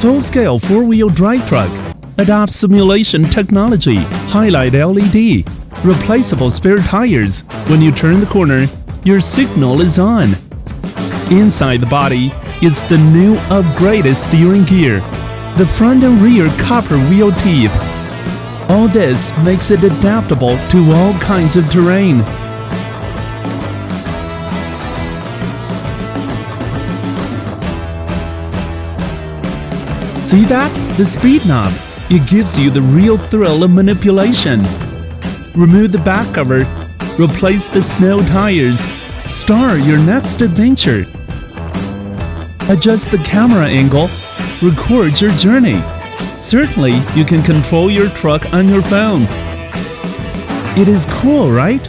Full-scale four-wheel drive truck adopts simulation technology, highlight LED, replaceable spare tires. When you turn the corner, your signal is on. Inside the body is the new upgraded steering gear, the front and rear copper wheel teeth. All this makes it adaptable to all kinds of terrain. See that? The speed knob. It gives you the real thrill of manipulation. Remove the back cover, replace the snow tires, start your next adventure. Adjust the camera angle, record your journey. Certainly, you can control your truck on your phone. It is cool, right?